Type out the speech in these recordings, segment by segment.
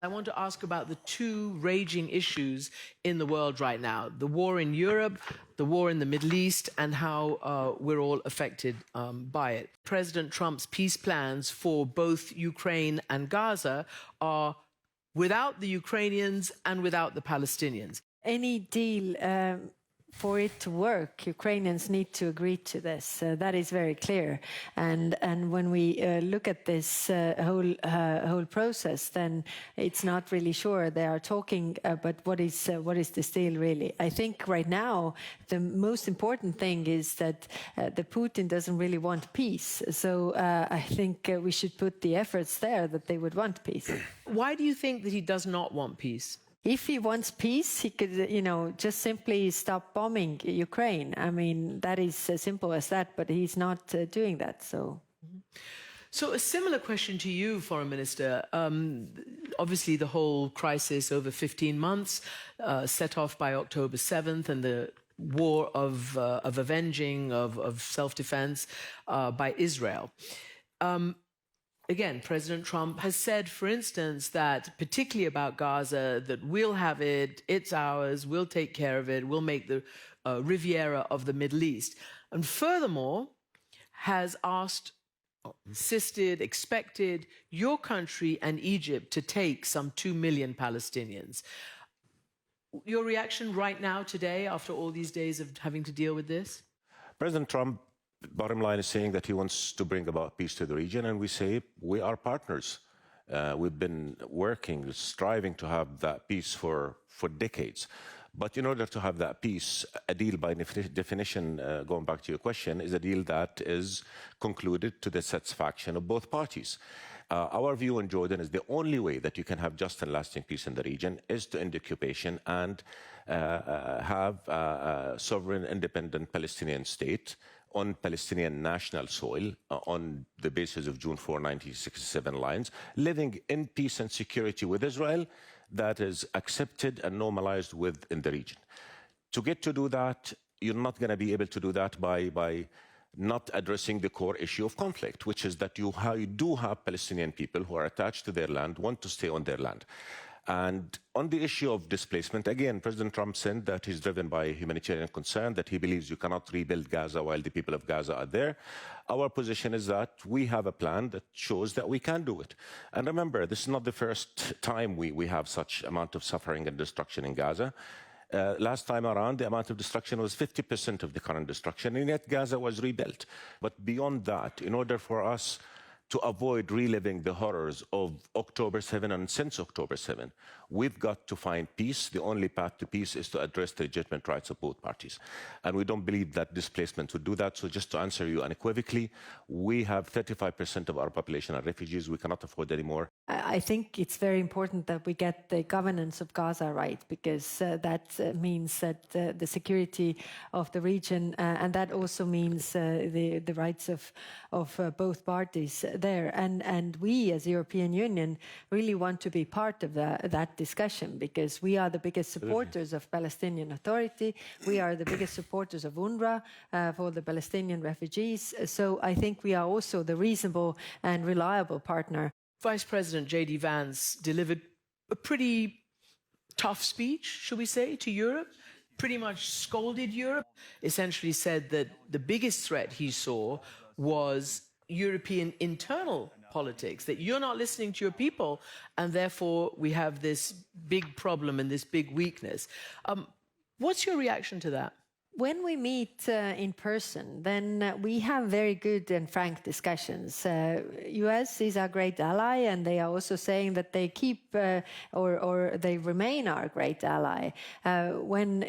I want to ask about the two raging issues in the world right now, the war in Europe, the war in the Middle East, and how we're all affected by it. President Trump's peace plans for both Ukraine and Gaza are without the Ukrainians and without the Palestinians. Any deal for it to work, Ukrainians need to agree to this. That is very clear. And when we look at this whole process, then it's not really sure. They are talking, but what is this deal really? I think right now the most important thing is that the Putin doesn't really want peace. So I think we should put the efforts there that they would want peace. Why do you think that he does not want peace? If he wants peace, he could, just simply stop bombing Ukraine. I mean, that is as simple as that, but he's not doing that, so... So a similar question to you, Foreign Minister. Obviously, the whole crisis over 15 months, set off by October 7th and the war of avenging, of self-defense by Israel. Again, President Trump has said, for instance, that particularly about Gaza, that we'll have it, it's ours, we'll take care of it, we'll make the Riviera of the Middle East. And furthermore, has asked, insisted, expected your country and Egypt to take some 2 million Palestinians. Your reaction right now, today, after all these days of having to deal with this? President Trump, bottom line, is saying that he wants to bring about peace to the region, and we say we are partners. We've been working, striving to have that peace for decades. But in order to have that peace, a deal by definition, going back to your question, is a deal that is concluded to the satisfaction of both parties. Our view in Jordan is the only way that you can have just and lasting peace in the region is to end occupation and have a sovereign, independent Palestinian state on Palestinian national soil on the basis of June 4, 1967 lines, living in peace and security with Israel that is accepted and normalized within the region. To get to do that, you're not going to be able to do that by not addressing the core issue of conflict, which is that you do have Palestinian people who are attached to their land, want to stay on their land. And on the issue of displacement, again, President Trump said that he's driven by humanitarian concern, that he believes you cannot rebuild Gaza while the people of Gaza are there. Our position is that we have a plan that shows that we can do it. And remember, this is not the first time we have such amount of suffering and destruction in Gaza. Last time around, the amount of destruction was 50% of the current destruction, and yet Gaza was rebuilt. But beyond that, in order for us to avoid reliving the horrors of October 7 and since October 7, we've got to find peace. The only path to peace is to address the legitimate rights of both parties. And we don't believe that displacement would do that. So just to answer you unequivocally, we have 35% of our population are refugees. We cannot afford anymore. I think it's very important that we get the governance of Gaza right, because that means that the security of the region, and that also means the rights of both parties there. And we, as European Union, really want to be part of that discussion, because we are the biggest supporters of Palestinian Authority. We are the biggest supporters of UNRWA for the Palestinian refugees. So I think we are also the reasonable and reliable partner. Vice President J.D. Vance delivered a pretty tough speech, should we say, to Europe, pretty much scolded Europe, essentially said that the biggest threat he saw was European internal politics, that you're not listening to your people, and therefore we have this big problem and this big weakness. What's your reaction to that? When we meet in person, then we have very good and frank discussions. US is our great ally, and they are also saying that they keep or they remain our great ally. When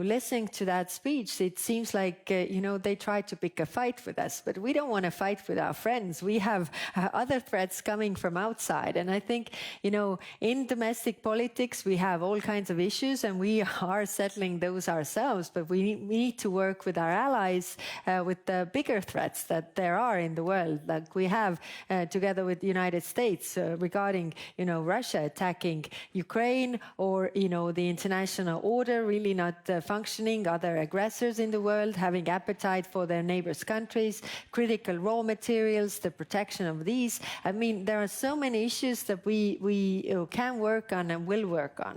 listening to that speech, it seems like they try to pick a fight with us, but we don't want to fight with our friends. We have other threats coming from outside, and I think in domestic politics we have all kinds of issues, and we are settling those ourselves. But we need to work with our allies with the bigger threats that there are in the world, like we have together with the United States regarding, Russia attacking Ukraine, or, the international order really not functioning, other aggressors in the world having appetite for their neighbors' countries, critical raw materials, the protection of these. I mean, there are so many issues that we can work on and will work on.